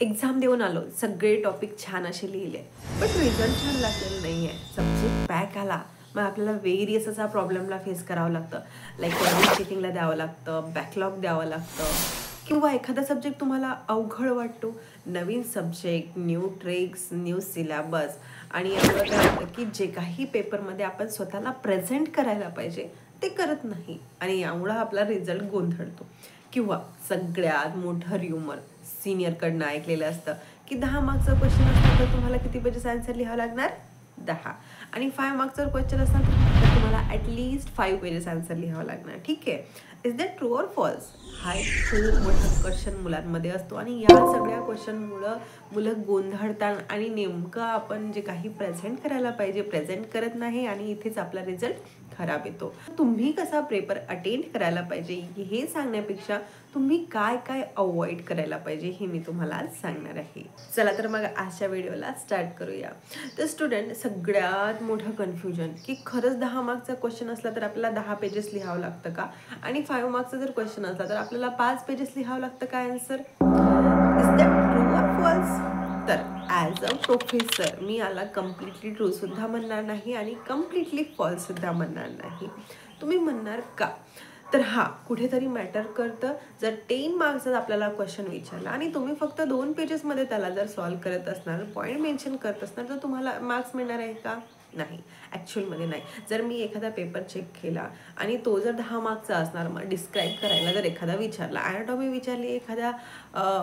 Exam देऊन आलो, सगळे टॉपिक छान असे लिहिले, बट रिझल्ट छान लागलेला नाही आहे. सब्जेक्ट बॅक आला, मग आपल्याला व्हेरियस असा प्रॉब्लेमला फेस करावं लागतं. लाईक चेकिंगला द्यावं लागतं, बॅकलॉग द्यावं लागतं, किंवा एखादा सब्जेक्ट तुम्हाला अवघड वाटतो. नवीन subject, new tricks, new syllabus, आणि यामुळं काय होतं की जे काही पेपरमध्ये आपण स्वतःला प्रेझेंट करायला पाहिजे ते करत नाही, आणि यामुळं आपला रिझल्ट गोंधळतो. किंवा सगळ्यात मोठं र्युमर सिनियरकडनं ऐकलेलं असतं की 10 मार्कचा क्वेश्चन असला तर तुम्हाला किती पेजेस आन्सर लिहावं लागणार? 10. आणि 5 मार्कचा क्वेश्चन असला तर तुम्हाला ॲटलिस्ट 5 पेजेस आन्सर लिहावं लागणार. ठीक आहे, is that true or false? हा एक खूप मोठा क्वेश्चन मुलांमध्ये असतो, आणि या सगळ्या क्वेश्चनमुळं मुलं गोंधळतात, आणि नेमकं आपण जे काही प्रेझेंट करायला पाहिजे प्रेझेंट करत नाही, आणि इथेच आपला रिझल्ट खराब येतो. तुम्ही कसा पेपर अटेंड करायला पाहिजे हे सांगण्यापेक्षा तुम्ही काय काय अवॉइड करायला पाहिजे हे मी तुम्हाला आज सांगणार आहे. चला तर मग आजच्या व्हिडिओला स्टार्ट करूया. तर स्टुडंट, सगळ्यात मोठं कन्फ्युजन की खरंच 10 मार्कचा क्वेश्चन असला तर आपल्याला 10 पेजेस लिहावं लागतं का, आणि 5 मार्कचा जर क्वेश्चन असला तर आपल्याला 5 पेजेस लिहावं लागतं का answer? Is that true or false? तर ॲज अ प्रोफेसर मी याला कम्प्लिटली ट्रू सुद्धा म्हणणार नाही आणि कम्प्लिटली फॉल्स सुद्धा म्हणणार नाही. तुम्ही म्हणणार का? तर हा कुठेतरी मॅटर करतं. जर 10 मार्क्सचा आपल्याला क्वेश्चन विचारला आणि तुम्ही फक्त 2 पेजेसमध्ये त्याला जर सॉल्व्ह करत असणार, पॉईंट मेन्शन करत असणार, तर तुम्हाला मार्क्स मिळणार आहे का? नाही, ॲक्च्युअलमध्ये नाही. जर मी एखादा पेपर चेक केला आणि तो जर 10 मार्क्सचा असणार, मग डिस्क्राईब करायला जर एखादा विचारला, ॲनाटॉमी विचारली एखाद्या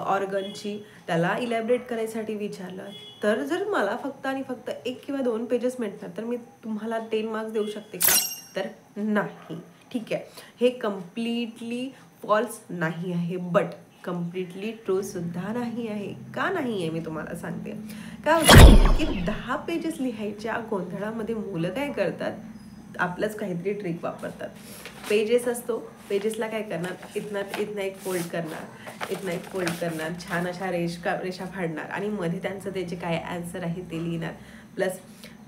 ऑर्गनची, त्याला इलॅबरेट करायसाठी विचारलं, तर जर मला फक्त आणि फक्त 1 किंवा 2 पेजेस मिळतात तर मी तुम्हाला 10 मार्क्स देऊ शकते का? तर नाही. ठीक आहे, हे कम्प्लिटली फॉल्स नाही आहे, बट कम्प्लिटली ट्रू सुद्धा नाही आहे. का नाही आहे मी तुम्हाला सांगते. काय होतं की 10 पेजेस लिहायच्या गोंधळामध्ये मुलं काय करतात, आपलंच काहीतरी ट्रिक वापरतात. पेजेस असतो, पेजेसला काय करणार, इथनं एक फोल्ड करणार, इथनं एक फोल्ड करणार, छान अशा रेषा फाडणार, आणि मध्ये त्यांचं त्याचे काय ॲन्सर आहे ते लिहिणार. प्लस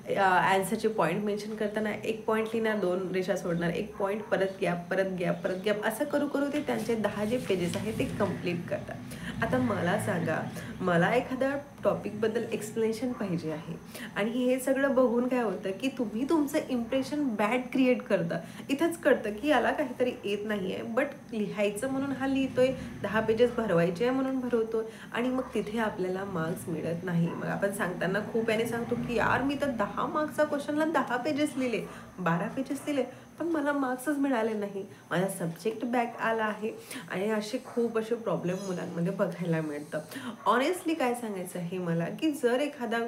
ॲन्सरचे पॉईंट मेन्शन करताना 1 पॉईंट लिहिणार, 2 रेषा सोडणार, 1 पॉईंट, परत गॅप, परत गॅप, परत गॅप, असं करू करू ते त्यांचे 10 जे पेजेस आहेत ते कम्प्लीट करतात. आता मला सांगा, मला एखाद्या टॉपिकबद्दल एक्सप्लेनेशन पाहिजे आहे, आणि हे सगळं बघून काय होतं की तुम्ही तुमचं इम्प्रेशन बॅड क्रिएट करता. इथंच कळतं की याला काहीतरी येत नाही आहे, बट लिहायचं म्हणून हा लिहितोय, 10 पेजेस भरवायचे आहे म्हणून भरवतोय, आणि मग तिथे आपल्याला मार्क्स मिळत नाही. मग आपण सांगताना खूप याने सांगतो की यार मी तर 10 मार्क्सचा क्वेश्चनला 10 पेजेस लिहिले, 12 पेजेस लिहिले, पण मला मार्क्सच मिळाले नाही, माझा सब्जेक्ट बॅक आला आहे. आणि असे खूप असे प्रॉब्लेम मुलांमध्ये बघायला मिळतं. ऑनेस्टली काय सांगायचं आहे मला, की जर एखादा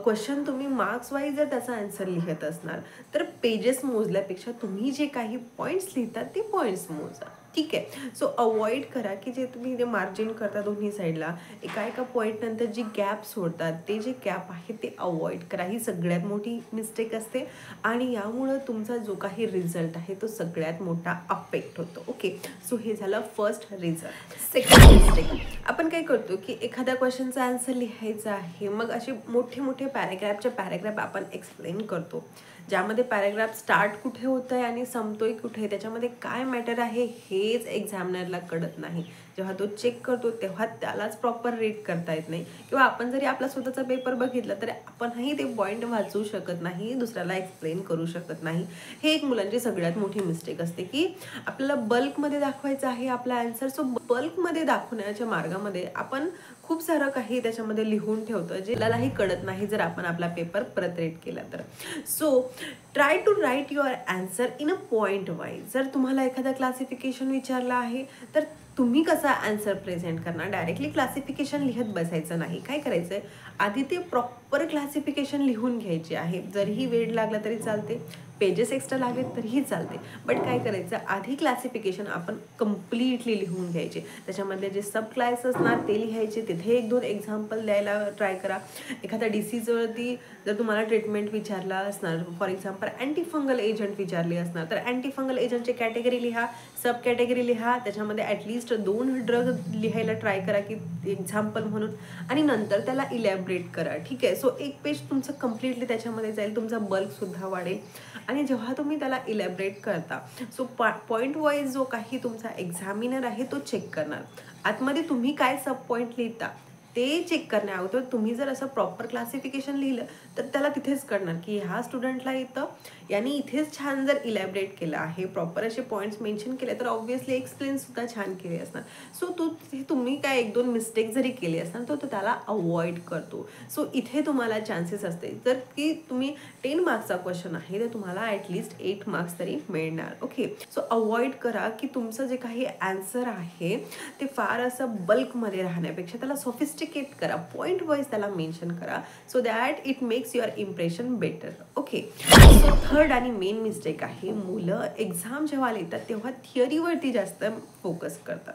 क्वेश्चन तुम्ही मार्क्स वाईज जर त्याचा आन्सर लिहित असणार, तर पेजेस मोजल्यापेक्षा तुम्ही जे काही पॉईंट्स लिहितात ते पॉईंट्स मोजा. ठीक आहे, सो अवॉइड करा की जे तुम्ही ते मार्जिन करता दोन्ही साईडला, एका पॉईंटनंतर जी गॅप सोडतात ते जे गॅप आहे ते अवॉइड करा. ही सगळ्यात मोठी मिस्टेक असते, आणि यामुळं तुमचा जो काही रिझल्ट आहे तो सगळ्यात मोठा अफेक्ट होतो. ओके, सो हे झालं फर्स्ट रिझल्ट. सेकंड मिस्टेक, आपण काय करतो की एखाद्या क्वेश्चनचा आन्सर लिहायचा आहे, मग असे मोठे पॅरेग्राफ आपण एक्सप्लेन करतो, ज्यामध्ये पॅरेग्राफ स्टार्ट कुठे होतं आहे आणि संपतोय कुठे, त्याच्यामध्ये काय मॅटर आहे हेच एक्झामिनरला कळत नाही. जेव्हा तो चेक करतो तेव्हा त्यालाच प्रॉपर रीड करता येत नाही, किंवा आपण जरी आपला स्वतःचा पेपर बघितला तरी आपणही ते पॉईंट वाचू शकत नाही, दुसऱ्याला एक्सप्लेन करू शकत नाही. हे एक मुलांची सगळ्यात मोठी मिस्टेक असते की आपल्याला बल्कमध्ये दाखवायचं आहे आपला आन्सर, सो बल्कमध्ये दाखवण्याच्या मार्गामध्ये आपण खूप सारं काही त्याच्यामध्ये लिहून ठेवतो, जे आपल्यालाही कळत नाही जर आपण आपला पेपर परत रीड केला तर. So try to write your answer in a point wise. जर तुम्हाला एखादा क्लासिफिकेशन विचारला आहे तर तुम्ही कसा आन्सर प्रेझेंट करणार, डायरेक्टली क्लासिफिकेशन लिहत बसायचं नाही. काय करायचं आहे, आधी ते प्रॉपर क्लासिफिकेशन लिहून घ्यायचे आहे. जरीही वेळ लागला तरी चालते, पेजेस एक्स्ट्रा लागले तरीही चालते, बट काय करायचं, आधी क्लासिफिकेशन आपण कम्प्लिटली लिहून घ्यायचे. त्याच्यामधले जे सब क्लास असणार ते लिहायचे, तिथे 1-2 एक्झाम्पल द्यायला ट्राय करा. एखाद्या डिसीजवरती जर तुम्हाला ट्रीटमेंट विचारला असणार, फॉर एक्झाम्पल अँटीफंगल एजंट विचारले असणार, तर अँटीफंगल एजंटचे कॅटेगरी लिहा, सब कॅटेगरी लिहा, त्याच्यामध्ये ॲटलिस्ट 2 ड्रग लिहायला ट्राय करा की एक्झाम्पल म्हणून, आणि नंतर त्याला इलॅबरेट करा. ठीक आहे, सो 1 पेज तुमचं कम्प्लिटली त्याच्यामध्ये जाईल, तुमचा बल्कसुद्धा वाढेल. आणि जेव्हा तुम्ही त्याला इलॅबरेट करता, सो पॉईंट वाईज जो काही तुमचा एक्झामिनर आहे तो चेक करणार. आतमध्ये तुम्ही काय सब पॉईंट लिहिता ते चेक करण्याअगोदर तुम्ही जर असं प्रॉपर क्लासिफिकेशन लिहिलं तर त्याला तिथेच कळणार की ह्या स्टुडंटला इथं यांनी इथेच छान जर इलॅबरेट केलं आहे, प्रॉपर असे पॉईंट्स मेन्शन केले तर ऑब्व्हियसली एक्सप्लेन सुद्धा छान केले असणार. सो तुम्ही काय 1-2 मिस्टेक जरी केली असणार तो त्याला अवॉइड करतो. सो इथे तुम्हाला चान्सेस असते जर की तुम्ही 10 मार्क्सचा क्वेश्चन आहे तर तुम्हाला ॲटलिस्ट 8 मार्क्स तरी मिळणार. ओके, सो अवॉइड करा की तुमचं जे काही आन्सर आहे ते फार असं बल्कमध्ये राहण्यापेक्षा त्याला सोफिस्टिकेट करा, पॉईंट वाईज त्याला मेन्शन करा, so that it makes your impression better. Okay, so third आणि मेन मिस्टेक आहे, मुलं एक्झाम जेव्हा लिहितात तेव्हा थिअरीवरती जास्त फोकस करतात.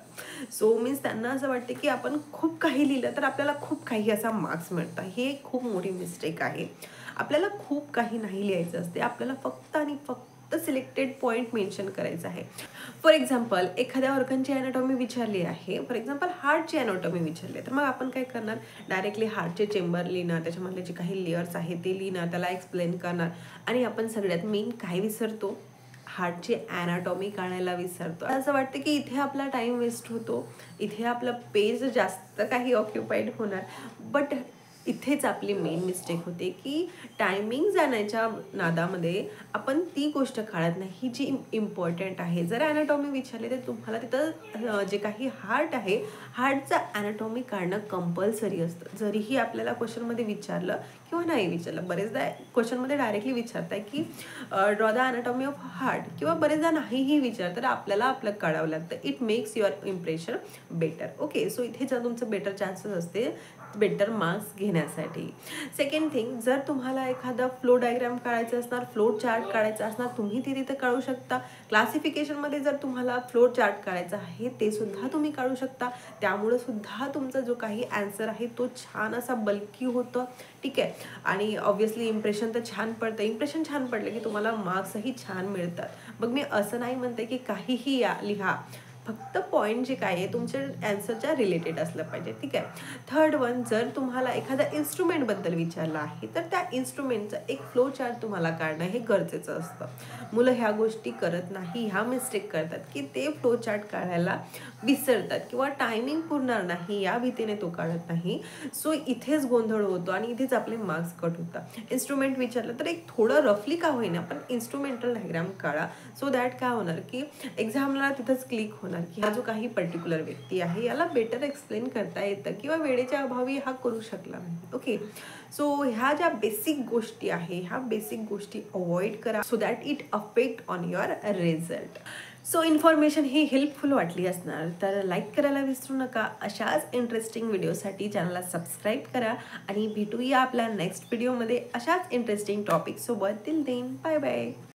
सो मीन्स त्यांना असं वाटते की आपण खूप काही लिहिलं तर आपल्याला खूप काही असा मार्क्स मिळतात. हे एक खूप मोठी मिस्टेक आहे. आपल्याला खूप काही नाही लिहायचं असते, आपल्याला फक्त आणि फक्त सिलेक्टेड पॉईंट मेन्शन करायचं आहे. फॉर एक्झाम्पल एखाद्या ऑर्गनची ॲनाटॉमी विचारली आहे, फॉर एक्झाम्पल हार्टची ॲनाटॉमी विचारली आहे, तर मग आपण काय करणार, डायरेक्टली हार्टचे चेंबर लिहिणार, त्याच्यामधले जे काही लेयर्स आहेत ते लिहिणार, त्याला एक्सप्लेन करणार आणि आपण सगळ्यात मेन काय विसरतो, हार्टची ॲनाटॉमी काढायला विसरतो. असं वाटतं की इथे आपला टाईम वेस्ट होतो, इथे आपलं पेज जास्त काही ऑक्युपाईड होणार. बट इथेच आपली मेन मिस्टेक होते की टायमिंग जाण्याच्या नादामध्ये आपण ती गोष्ट काढत नाही जी इम्पॉर्टंट आहे. जर ॲनाटॉमी विचारले तर तुम्हाला तिथं जे काही हार्ट आहे, हार्टचं ॲनाटॉमी काढणं कंपल्सरी असतं. जरीही आपल्याला क्वेश्चनमध्ये विचारलं किंवा नाही विचारलं, बरेचदा क्वेश्चनमध्ये डायरेक्टली विचारताय की draw the anatomy of heart, किंवा बरेचदा नाहीही विचार तर आपल्याला आपलं काढावं लागतं. It makes your impression better. Okay, so इथे जर तुमचं बेटर चान्सेस असते बेटर मार्क्स घेण्यासाठी. सेकंड थिंग, जर तुम्हाला एखादा फ्लो डायग्राम काढायचा असणार, फ्लो चार्ट काढायचा असणार, तुम्ही ते तिथे काढू शकता. क्लासिफिकेशनमध्ये जर तुम्हाला फ्लो चार्ट काढायचा आहे ते सुद्धा तुम्ही काढू शकता. त्यामुळे सुद्धा तुमचा जो काही आन्सर आहे तो छान असा बल्की होतं. ठीक आहे, आणि ऑब्व्हियसली इम्प्रेशन तर छान पडतं. इम्प्रेशन छान पडलं की तुम्हाला मार्क्सही छान मिळतात. मग मी असं नाही म्हणते की काहीही लिहा, फक्त पॉईंट जे काय आहे तुमच्या ॲन्सरच्या रिलेटेड असलं पाहिजे. ठीक आहे. थर्ड वन, जर तुम्हाला एखाद्या इन्स्ट्रुमेंटबद्दल विचारलं आहे तर त्या इन्स्ट्रुमेंटचं एक फ्लो चार्ट तुम्हाला काढणं हे गरजेचं असतं. मुलं ह्या गोष्टी करत नाही, ह्या मिस्टेक करतात की ते फ्लो चार्ट काढायला विसरतात किंवा टायमिंग पुरणार नाही या भीतीने तो काढत नाही. सो इथेच गोंधळ होतो आणि इथेच आपले मार्क्स कट होतात. इन्स्ट्रुमेंट विचारलं तर एक थोडं रफली का होईना पण इन्स्ट्रुमेंटल डायग्राम काढा. सो दॅट काय होणार की एक्झामला तिथंच क्लिक होणार की हा जो काही पर्टिक्युलर व्यक्ती आहे याला बेटर एक्सप्लेन करता येतं किंवा वेळेच्या अभावी हा करू शकला नाही. ओके, सो ह्या ज्या बेसिक गोष्टी आहे ह्या बेसिक गोष्टी अवॉइड करा so that it affect on your result. So information he helpful वाटली असणार तर लाईक करायला विसरू नका. अशाच इंटरेस्टिंग व्हिडिओसाठी चॅनलला सबस्क्राईब करा आणि भेटूया आपल्या नेक्स्ट व्हिडिओमध्ये अशाच इंटरेस्टिंग टॉपिकसोबत. Till then bye bye.